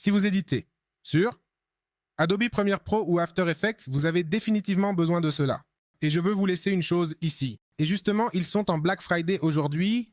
Si vous éditez sur Adobe Premiere Pro ou After Effects, vous avez définitivement besoin de cela. Et je veux vous laisser une chose ici. Et justement, ils sont en Black Friday aujourd'hui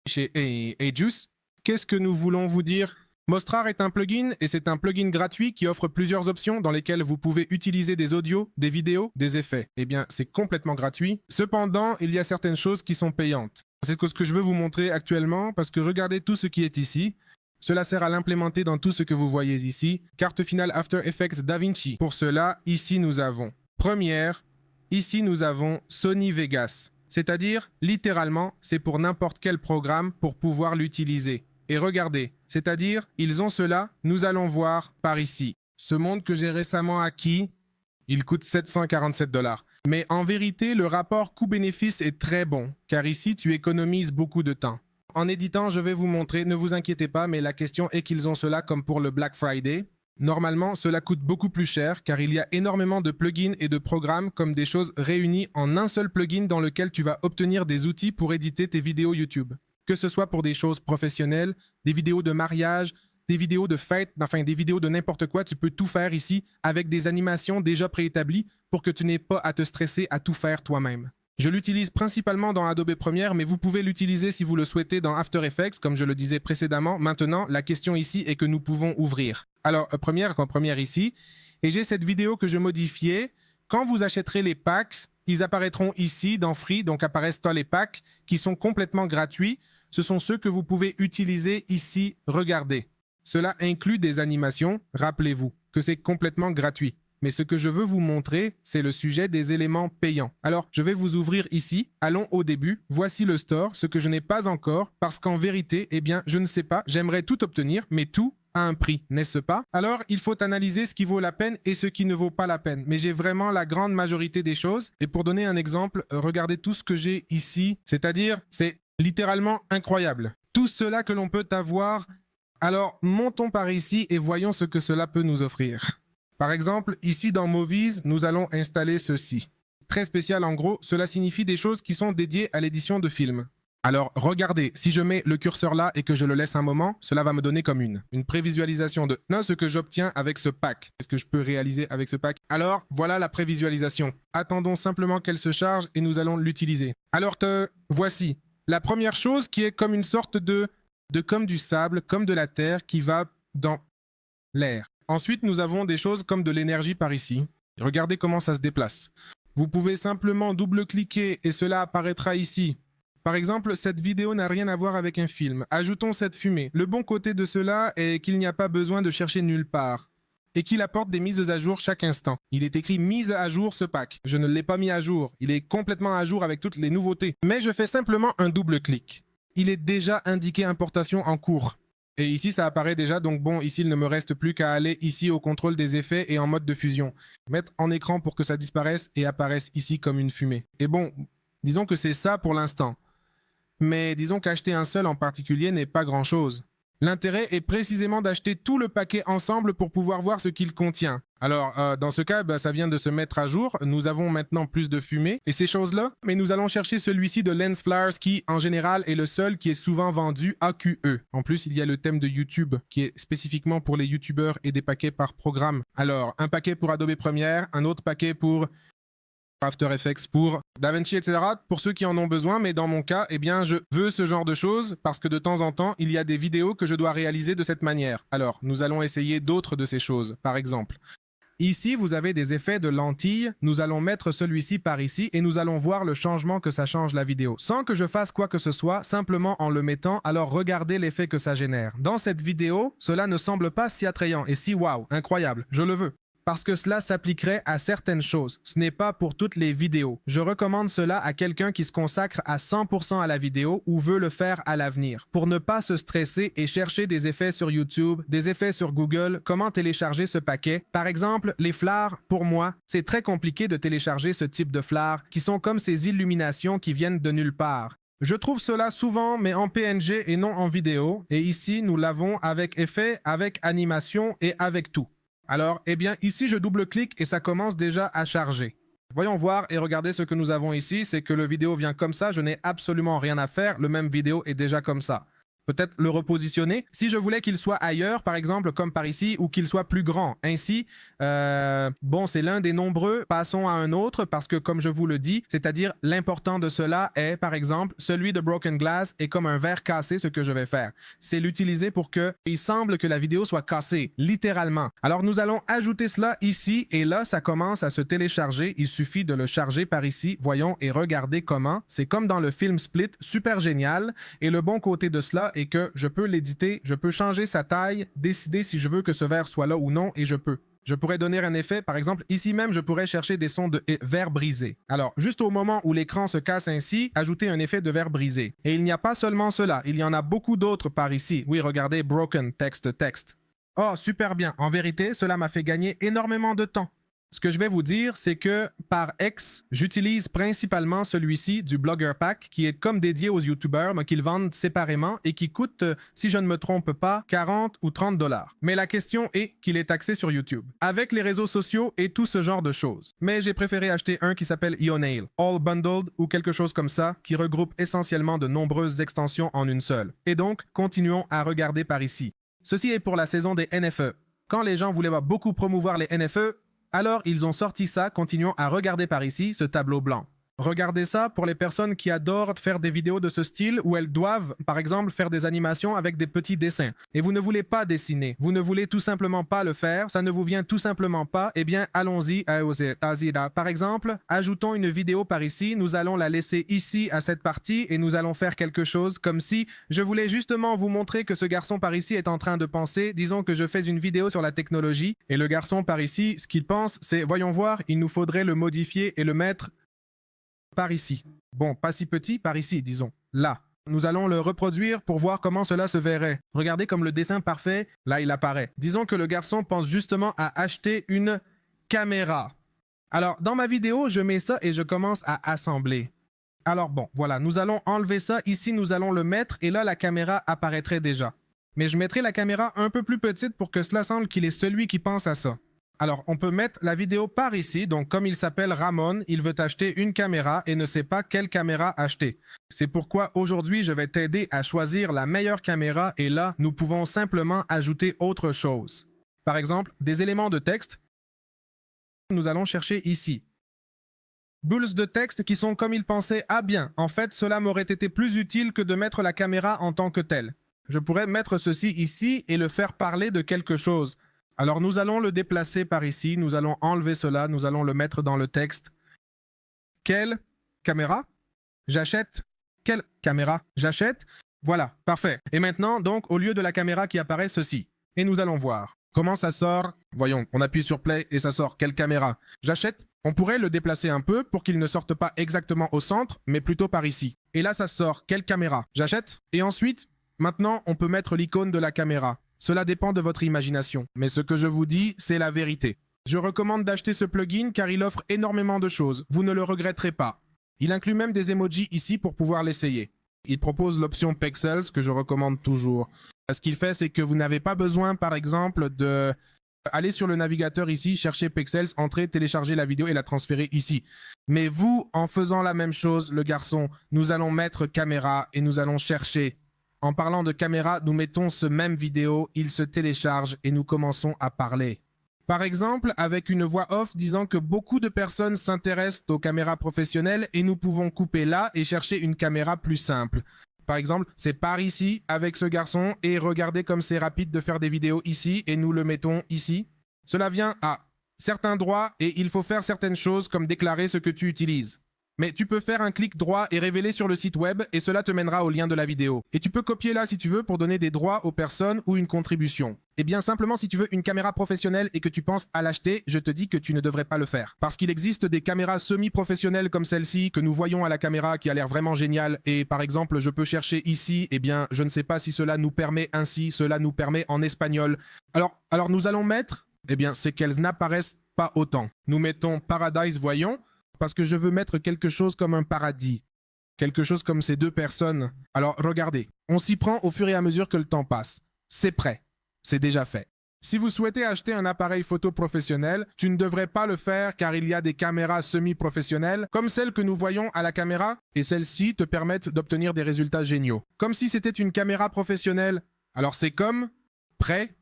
chez Aegis. Qu'est-ce que nous voulons vous dire? Mostrar est un plugin et c'est un plugin gratuit qui offre plusieurs options dans lesquelles vous pouvez utiliser des audios, des vidéos, des effets. Eh bien, c'est complètement gratuit. Cependant, il y a certaines choses qui sont payantes. C'est ce que je veux vous montrer actuellement parce que regardez tout ce qui est ici. Cela sert à l'implémenter dans tout ce que vous voyez ici. Carte finale After Effects DaVinci. Pour cela, ici nous avons Premiere. Ici nous avons Sony Vegas. C'est-à-dire, littéralement, c'est pour n'importe quel programme pour pouvoir l'utiliser. Et regardez, c'est-à-dire, ils ont cela, nous allons voir par ici. Ce monde que j'ai récemment acquis, il coûte 747 $. Mais en vérité, le rapport coût-bénéfice est très bon, car ici, tu économises beaucoup de temps. En éditant, je vais vous montrer, ne vous inquiétez pas, mais la question est qu'ils ont cela comme pour le Black Friday. Normalement, cela coûte beaucoup plus cher, car il y a énormément de plugins et de programmes comme des choses réunies en un seul plugin dans lequel tu vas obtenir des outils pour éditer tes vidéos YouTube. Que ce soit pour des choses professionnelles, des vidéos de mariage, des vidéos de fête, enfin des vidéos de n'importe quoi, tu peux tout faire ici avec des animations déjà préétablies pour que tu n'aies pas à te stresser à tout faire toi-même. Je l'utilise principalement dans Adobe Premiere, mais vous pouvez l'utiliser si vous le souhaitez dans After Effects, comme je le disais précédemment. Maintenant, la question ici est que nous pouvons ouvrir. Alors, Premiere ici, et j'ai cette vidéo que je modifiais. Quand vous achèterez les packs, ils apparaîtront ici dans Free, donc apparaissent les packs qui sont complètement gratuits. Ce sont ceux que vous pouvez utiliser ici, regardez. Cela inclut des animations, rappelez-vous que c'est complètement gratuit. Mais ce que je veux vous montrer, c'est le sujet des éléments payants. Alors, je vais vous ouvrir ici. Allons au début. Voici le store, ce que je n'ai pas encore, parce qu'en vérité, eh bien, je ne sais pas, j'aimerais tout obtenir, mais tout a un prix, n'est-ce pas? Alors, il faut analyser ce qui vaut la peine et ce qui ne vaut pas la peine. Mais j'ai vraiment la grande majorité des choses. Et pour donner un exemple, regardez tout ce que j'ai ici. C'est-à-dire, c'est littéralement incroyable. Tout cela que l'on peut avoir. Alors, montons par ici et voyons ce que cela peut nous offrir. Par exemple, ici dans Movies, nous allons installer ceci. Très spécial en gros, cela signifie des choses qui sont dédiées à l'édition de films. Alors, regardez, si je mets le curseur là et que je le laisse un moment, cela va me donner comme une prévisualisation de ce que j'obtiens avec ce pack. Qu'est-ce que je peux réaliser avec ce pack? Alors, voilà la prévisualisation. Attendons simplement qu'elle se charge et nous allons l'utiliser. Alors, voici la première chose qui est comme une sorte de comme du sable, comme de la terre qui va dans l'air. Ensuite, nous avons des choses comme de l'énergie par ici. Regardez comment ça se déplace. Vous pouvez simplement double-cliquer et cela apparaîtra ici. Par exemple, cette vidéo n'a rien à voir avec un film. Ajoutons cette fumée. Le bon côté de cela est qu'il n'y a pas besoin de chercher nulle part et qu'il apporte des mises à jour chaque instant. Il est écrit « mise à jour ce pack ». Je ne l'ai pas mis à jour. Il est complètement à jour avec toutes les nouveautés. Mais je fais simplement un double-clic. Il est déjà indiqué importation en cours. Et ici, ça apparaît déjà, donc bon, ici, il ne me reste plus qu'à aller ici au contrôle des effets et en mode de fusion. Mettre en écran pour que ça disparaisse et apparaisse ici comme une fumée. Et bon, disons que c'est ça pour l'instant. Mais disons qu'acheter un seul en particulier n'est pas grand-chose. L'intérêt est précisément d'acheter tout le paquet ensemble pour pouvoir voir ce qu'il contient. Alors, dans ce cas, ça vient de se mettre à jour. Nous avons maintenant plus de fumée et ces choses-là. Mais nous allons chercher celui-ci de Lens Flares qui, en général, est le seul qui est souvent vendu AQE. En plus, il y a le thème de YouTube qui est spécifiquement pour les YouTubeurs et des paquets par programme. Alors, un paquet pour Adobe Premiere, un autre paquet pour After Effects, pour DaVinci, etc. pour ceux qui en ont besoin, mais dans mon cas, eh bien, je veux ce genre de choses parce que de temps en temps, il y a des vidéos que je dois réaliser de cette manière. Alors, nous allons essayer d'autres de ces choses, par exemple. Ici, vous avez des effets de lentilles. Nous allons mettre celui-ci par ici et nous allons voir le changement que ça change la vidéo. Sans que je fasse quoi que ce soit, simplement en le mettant, alors regardez l'effet que ça génère. Dans cette vidéo, cela ne semble pas si attrayant et si waouh, incroyable, je le veux. Parce que cela s'appliquerait à certaines choses. Ce n'est pas pour toutes les vidéos. Je recommande cela à quelqu'un qui se consacre à 100% à la vidéo ou veut le faire à l'avenir. Pour ne pas se stresser et chercher des effets sur YouTube, des effets sur Google, comment télécharger ce paquet. Par exemple, les flards, pour moi, c'est très compliqué de télécharger ce type de flards qui sont comme ces illuminations qui viennent de nulle part. Je trouve cela souvent, mais en PNG et non en vidéo. Et ici, nous l'avons avec effet, avec animation et avec tout. Alors, eh bien, ici, je double-clique et ça commence déjà à charger. Voyons voir et regardez ce que nous avons ici. C'est que le vidéo vient comme ça. Je n'ai absolument rien à faire. Le même vidéo est déjà comme ça. peut-être le repositionner. Si je voulais qu'il soit ailleurs, par exemple, comme par ici, ou qu'il soit plus grand. Ainsi, bon, c'est l'un des nombreux. Passons à un autre, parce que comme je vous le dis, c'est-à-dire l'important de cela est, par exemple, celui de Broken Glass est comme un verre cassé, ce que je vais faire. C'est l'utiliser pour que il semble que la vidéo soit cassée, littéralement. Alors, nous allons ajouter cela ici, et là, ça commence à se télécharger. Il suffit de le charger par ici. Voyons et regardez comment. C'est comme dans le film Split, super génial. Et le bon côté de cela est que je peux l'éditer, je peux changer sa taille, décider si je veux que ce verre soit là ou non, et je peux. Je pourrais donner un effet, par exemple, ici même, je pourrais chercher des sons de verre brisé. Alors, juste au moment où l'écran se casse ainsi, ajouter un effet de verre brisé. Et il n'y a pas seulement cela, il y en a beaucoup d'autres par ici. Oui, regardez, broken, text. Oh, super bien. En vérité, cela m'a fait gagner énormément de temps. Ce que je vais vous dire, c'est que par X, j'utilise principalement celui-ci du Blogger Pack qui est comme dédié aux YouTubers, mais qu'ils vendent séparément et qui coûte, si je ne me trompe pas, 40 ou 30 $. Mais la question est qu'il est axé sur YouTube, avec les réseaux sociaux et tout ce genre de choses. Mais j'ai préféré acheter un qui s'appelle Ionail, All Bundled ou quelque chose comme ça, qui regroupe essentiellement de nombreuses extensions en une seule. Et donc, continuons à regarder par ici. Ceci est pour la saison des NFE. Quand les gens voulaient beaucoup promouvoir les NFE, alors, ils ont sorti ça, continuons à regarder par ici ce tableau blanc. Regardez ça pour les personnes qui adorent faire des vidéos de ce style où elles doivent, par exemple, faire des animations avec des petits dessins. Et vous ne voulez pas dessiner, vous ne voulez tout simplement pas le faire, ça ne vous vient tout simplement pas, eh bien, allons-y. Par exemple, ajoutons une vidéo par ici, nous allons la laisser ici à cette partie et nous allons faire quelque chose comme si je voulais justement vous montrer que ce garçon par ici est en train de penser, disons que je fais une vidéo sur la technologie et le garçon par ici, ce qu'il pense, c'est, voyons voir, il nous faudrait le modifier et le mettre par ici. Bon, pas si petit, par ici, disons. Là. Nous allons le reproduire pour voir comment cela se verrait. Regardez comme le dessin parfait, là, il apparaît. Disons que le garçon pense justement à acheter une caméra. Alors, dans ma vidéo, je mets ça et je commence à assembler. Alors bon, voilà, nous allons enlever ça. Ici, nous allons le mettre et là, la caméra apparaîtrait déjà. Mais je mettrai la caméra un peu plus petite pour que cela semble qu'il est celui qui pense à ça. Alors, on peut mettre la vidéo par ici. Donc, comme il s'appelle Ramon, il veut acheter une caméra et ne sait pas quelle caméra acheter. C'est pourquoi aujourd'hui, je vais t'aider à choisir la meilleure caméra et là, nous pouvons simplement ajouter autre chose. Par exemple, des éléments de texte. Nous allons chercher ici. Bulles de texte qui sont comme il pensait. Ah bien, en fait, cela m'aurait été plus utile que de mettre la caméra en tant que telle. Je pourrais mettre ceci ici et le faire parler de quelque chose. Alors, nous allons le déplacer par ici, nous allons enlever cela, nous allons le mettre dans le texte. Quelle caméra? J'achète. Quelle caméra? J'achète. Voilà, parfait. Et maintenant, donc, au lieu de la caméra qui apparaît, ceci. Et nous allons voir. Comment ça sort? Voyons, on appuie sur play et ça sort. Quelle caméra? J'achète. On pourrait le déplacer un peu pour qu'il ne sorte pas exactement au centre, mais plutôt par ici. Et là, ça sort. Quelle caméra? J'achète. Et ensuite, maintenant, on peut mettre l'icône de la caméra. Cela dépend de votre imagination, mais ce que je vous dis, c'est la vérité. Je recommande d'acheter ce plugin car il offre énormément de choses, vous ne le regretterez pas. Il inclut même des emojis ici pour pouvoir l'essayer. Il propose l'option Pexels que je recommande toujours. Ce qu'il fait, c'est que vous n'avez pas besoin, par exemple, de aller sur le navigateur ici, chercher Pexels, entrer, télécharger la vidéo et la transférer ici. Mais vous, en faisant la même chose, le garçon, nous allons mettre caméra et nous allons chercher. En parlant de caméra, nous mettons ce même vidéo, il se télécharge et nous commençons à parler. Par exemple, avec une voix off disant que beaucoup de personnes s'intéressent aux caméras professionnelles et nous pouvons couper là et chercher une caméra plus simple. Par exemple, c'est par ici avec ce garçon et regardez comme c'est rapide de faire des vidéos ici et nous le mettons ici. Cela vient à certains droits et il faut faire certaines choses comme déclarer ce que tu utilises. Mais tu peux faire un clic droit et révéler sur le site web et cela te mènera au lien de la vidéo. Et tu peux copier là si tu veux pour donner des droits aux personnes ou une contribution. Et bien simplement si tu veux une caméra professionnelle et que tu penses à l'acheter, je te dis que tu ne devrais pas le faire. Parce qu'il existe des caméras semi-professionnelles comme celle-ci que nous voyons à la caméra qui a l'air vraiment géniale. Et par exemple, je peux chercher ici, eh bien je ne sais pas si cela nous permet ainsi, cela nous permet en espagnol. Alors nous allons mettre, eh bien c'est qu'elles n'apparaissent pas autant. Nous mettons Paradise, voyons. Parce que je veux mettre quelque chose comme un paradis. Quelque chose comme ces deux personnes. Alors, regardez. On s'y prend au fur et à mesure que le temps passe. C'est prêt. C'est déjà fait. Si vous souhaitez acheter un appareil photo professionnel, tu ne devrais pas le faire car il y a des caméras semi-professionnelles, comme celle que nous voyons à la caméra, et celles-ci te permettent d'obtenir des résultats géniaux. Comme si c'était une caméra professionnelle. Alors c'est comme... Prêt?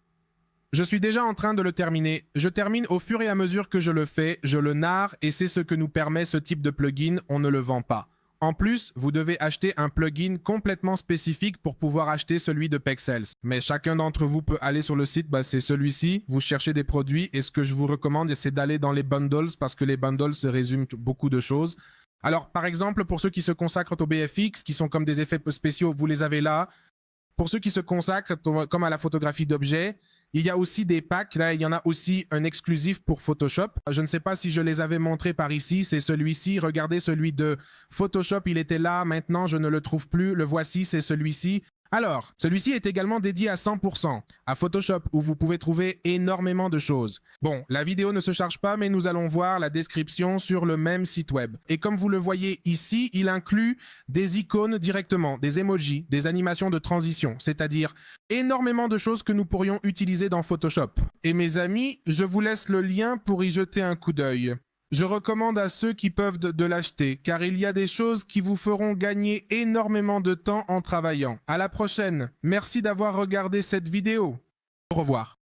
Je suis déjà en train de le terminer. Je termine au fur et à mesure que je le fais, je le narre et c'est ce que nous permet ce type de plugin, on ne le vend pas. En plus, vous devez acheter un plugin complètement spécifique pour pouvoir acheter celui de Pexels. Mais chacun d'entre vous peut aller sur le site, c'est celui-ci, vous cherchez des produits et ce que je vous recommande, c'est d'aller dans les bundles parce que les bundles se résument beaucoup de choses. Alors, par exemple, pour ceux qui se consacrent au BFX, qui sont comme des effets spéciaux, vous les avez là. Pour ceux qui se consacrent comme à la photographie d'objets, il y a aussi des packs. Là, il y en a aussi un exclusif pour Photoshop. Je ne sais pas si je les avais montrés par ici. C'est celui-ci. Regardez celui de Photoshop. Il était là. Maintenant, je ne le trouve plus. Le voici, c'est celui-ci. Alors, celui-ci est également dédié à 100% à Photoshop où vous pouvez trouver énormément de choses. Bon, la vidéo ne se charge pas, mais nous allons voir la description sur le même site web. Et comme vous le voyez ici, il inclut des icônes directement, des emojis, des animations de transition, c'est-à-dire énormément de choses que nous pourrions utiliser dans Photoshop. Et mes amis, je vous laisse le lien pour y jeter un coup d'œil. Je recommande à ceux qui peuvent de l'acheter, car il y a des choses qui vous feront gagner énormément de temps en travaillant. À la prochaine. Merci d'avoir regardé cette vidéo. Au revoir.